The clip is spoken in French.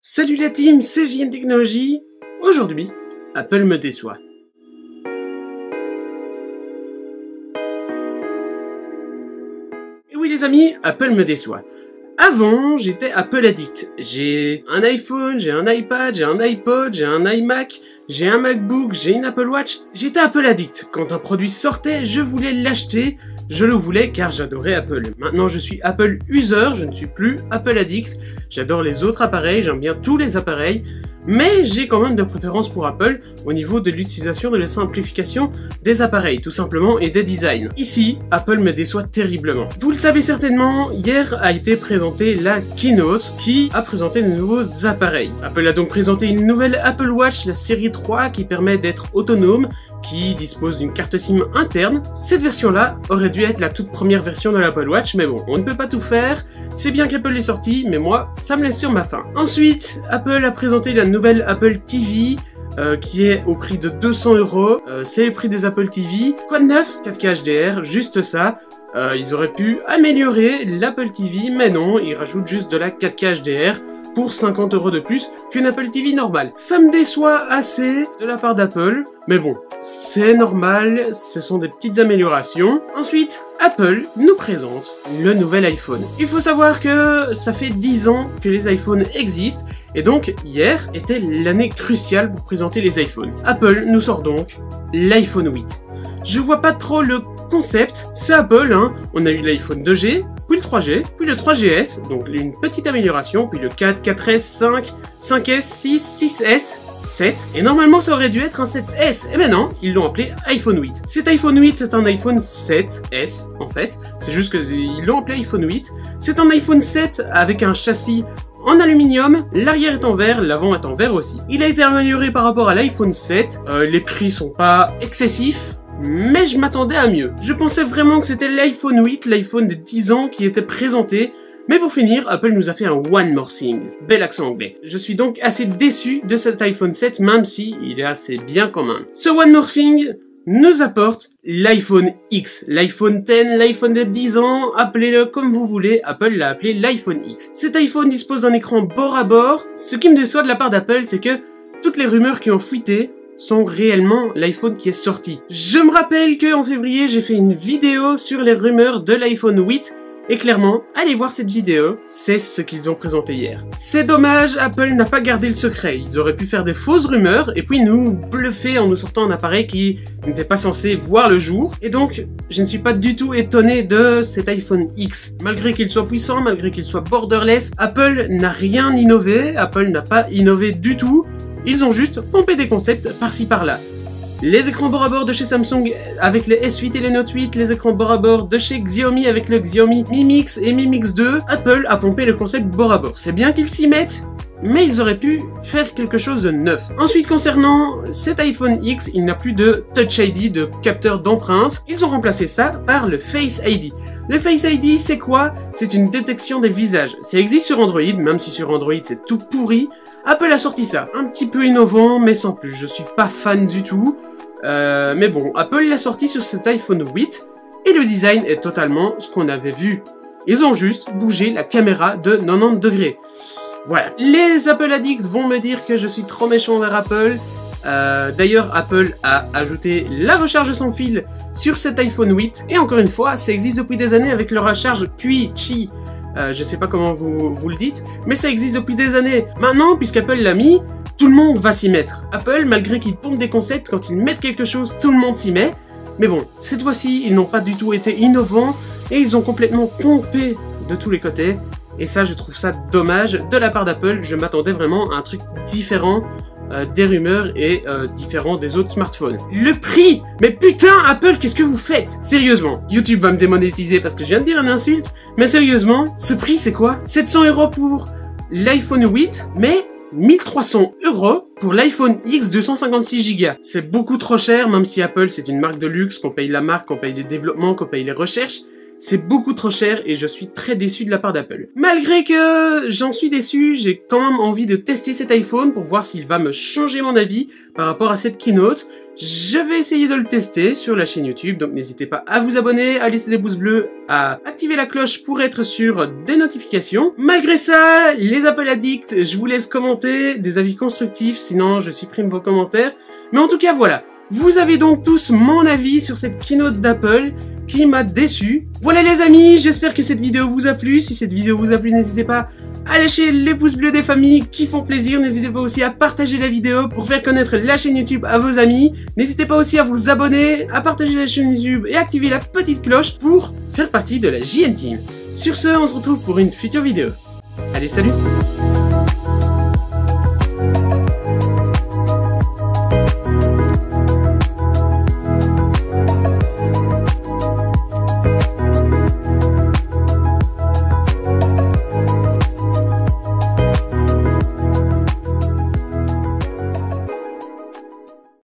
Salut la team, c'est JM Technologies. Aujourd'hui, Apple me déçoit. Et oui les amis, Apple me déçoit. Avant, j'étais Apple addict. J'ai un iPhone, j'ai un iPad, j'ai un iPod, j'ai un iMac, j'ai un MacBook, j'ai une Apple Watch. J'étais Apple addict. Quand un produit sortait, je voulais l'acheter. Je le voulais car j'adorais Apple. Maintenant, je suis Apple user, je ne suis plus Apple addict. J'adore les autres appareils, j'aime bien tous les appareils. Mais j'ai quand même de préférence pour Apple au niveau de l'utilisation de la simplification des appareils, tout simplement, et des designs. Ici, Apple me déçoit terriblement. Vous le savez certainement, hier a été présentée la Keynote qui a présenté de nouveaux appareils. Apple a donc présenté une nouvelle Apple Watch, la série 3, qui permet d'être autonome, qui dispose d'une carte SIM interne. Cette version-là aurait dû être la toute première version de l'Apple Watch, mais bon, on ne peut pas tout faire. C'est bien qu'Apple l'ait sorti, mais moi, ça me laisse sur ma faim. Ensuite, Apple a présenté la nouvelle Apple TV, qui est au prix de 200 €. C'est le prix des Apple TV. Quoi de neuf? 4K HDR, juste ça. Ils auraient pu améliorer l'Apple TV, mais non, ils rajoutent juste de la 4K HDR pour 50 € de plus qu'une Apple TV normale. Ça me déçoit assez de la part d'Apple, mais bon, c'est normal, ce sont des petites améliorations. Ensuite, Apple nous présente le nouvel iPhone. Il faut savoir que ça fait 10 ans que les iPhones existent, et donc hier était l'année cruciale pour présenter les iPhones. Apple nous sort donc l'iPhone 8. Je vois pas trop le concept, c'est Apple, hein. On a eu l'iPhone 2G, puis le 3G, puis le 3GS, donc une petite amélioration, puis le 4, 4S, 5, 5S, 6, 6S, 7, et normalement ça aurait dû être un 7S, et maintenant ils l'ont appelé iPhone 8. Cet iPhone 8 c'est un iPhone 7S en fait, c'est juste qu'ils l'ont appelé iPhone 8. C'est un iPhone 7 avec un châssis en aluminium, l'arrière est en verre, l'avant est en verre aussi. Il a été amélioré par rapport à l'iPhone 7, les prix sont pas excessifs, mais je m'attendais à mieux. Je pensais vraiment que c'était l'iPhone 8, l'iPhone des 10 ans qui était présenté. Mais pour finir, Apple nous a fait un One More Thing. Bel accent anglais. Je suis donc assez déçu de cet iPhone 7, même si il est assez bien quand même. Ce One More Thing nous apporte l'iPhone X, l'iPhone X, l'iPhone de 10 ans, appelez-le comme vous voulez, Apple l'a appelé l'iPhone X. Cet iPhone dispose d'un écran bord à bord. Ce qui me déçoit de la part d'Apple, c'est que toutes les rumeurs qui ont fuité sont réellement l'iPhone qui est sorti. Je me rappelle qu'en février, j'ai fait une vidéo sur les rumeurs de l'iPhone 8, et clairement, allez voir cette vidéo, c'est ce qu'ils ont présenté hier. C'est dommage, Apple n'a pas gardé le secret. Ils auraient pu faire des fausses rumeurs, et puis nous bluffer en nous sortant un appareil qui n'était pas censé voir le jour. Et donc, je ne suis pas du tout étonné de cet iPhone X. Malgré qu'il soit puissant, malgré qu'il soit borderless, Apple n'a rien innové, Apple n'a pas innové du tout. Ils ont juste pompé des concepts par-ci par-là. Les écrans bord à bord de chez Samsung avec les S8 et les Note 8, les écrans bord à bord de chez Xiaomi avec le Xiaomi Mi Mix et Mi Mix 2, Apple a pompé le concept bord à bord. C'est bien qu'ils s'y mettent, mais ils auraient pu faire quelque chose de neuf. Ensuite, concernant cet iPhone X, il n'a plus de Touch ID, de capteur d'empreinte. Ils ont remplacé ça par le Face ID. Le Face ID, c'est quoi? C'est une détection des visages. Ça existe sur Android, même si sur Android c'est tout pourri. Apple a sorti ça. Un petit peu innovant, mais sans plus. Je suis pas fan du tout. Mais bon, Apple l'a sorti sur cet iPhone 8, et le design est totalement ce qu'on avait vu. Ils ont juste bougé la caméra de 90 degrés. Voilà. Les Apple addicts vont me dire que je suis trop méchant vers Apple. D'ailleurs, Apple a ajouté la recharge sans fil sur cet iPhone 8. Et encore une fois, ça existe depuis des années avec le recharge QI. Je sais pas comment vous le dites, mais ça existe depuis des années. Maintenant, puisqu'Apple l'a mis, tout le monde va s'y mettre. Apple, malgré qu'ils pompent des concepts, quand ils mettent quelque chose, tout le monde s'y met. Mais bon, cette fois-ci, ils n'ont pas du tout été innovants et ils ont complètement pompé de tous les côtés. Et ça, je trouve ça dommage de la part d'Apple. Je m'attendais vraiment à un truc différent des rumeurs et différent des autres smartphones. Le prix! Mais putain, Apple, qu'est-ce que vous faites? Sérieusement, YouTube va me démonétiser parce que je viens de dire une insulte, mais sérieusement, ce prix c'est quoi? 700 € pour l'iPhone 8, mais 1300 € pour l'iPhone X 256 Go. C'est beaucoup trop cher, même si Apple c'est une marque de luxe, qu'on paye la marque, qu'on paye les développements, qu'on paye les recherches. C'est beaucoup trop cher et je suis très déçu de la part d'Apple. Malgré que j'en suis déçu, j'ai quand même envie de tester cet iPhone pour voir s'il va me changer mon avis par rapport à cette keynote. Je vais essayer de le tester sur la chaîne YouTube, donc n'hésitez pas à vous abonner, à laisser des pouces bleus, à activer la cloche pour être sûr des notifications. Malgré ça, les Apple Addicts, je vous laisse commenter des avis constructifs, sinon je supprime vos commentaires. Mais en tout cas, voilà. Vous avez donc tous mon avis sur cette keynote d'Apple qui m'a déçu. Voilà les amis, j'espère que cette vidéo vous a plu. Si cette vidéo vous a plu, n'hésitez pas à lâcher les pouces bleus des familles qui font plaisir. N'hésitez pas aussi à partager la vidéo pour faire connaître la chaîne YouTube à vos amis. N'hésitez pas aussi à vous abonner, à partager la chaîne YouTube et à activer la petite cloche pour faire partie de la JN Team. Sur ce, on se retrouve pour une future vidéo. Allez, salut!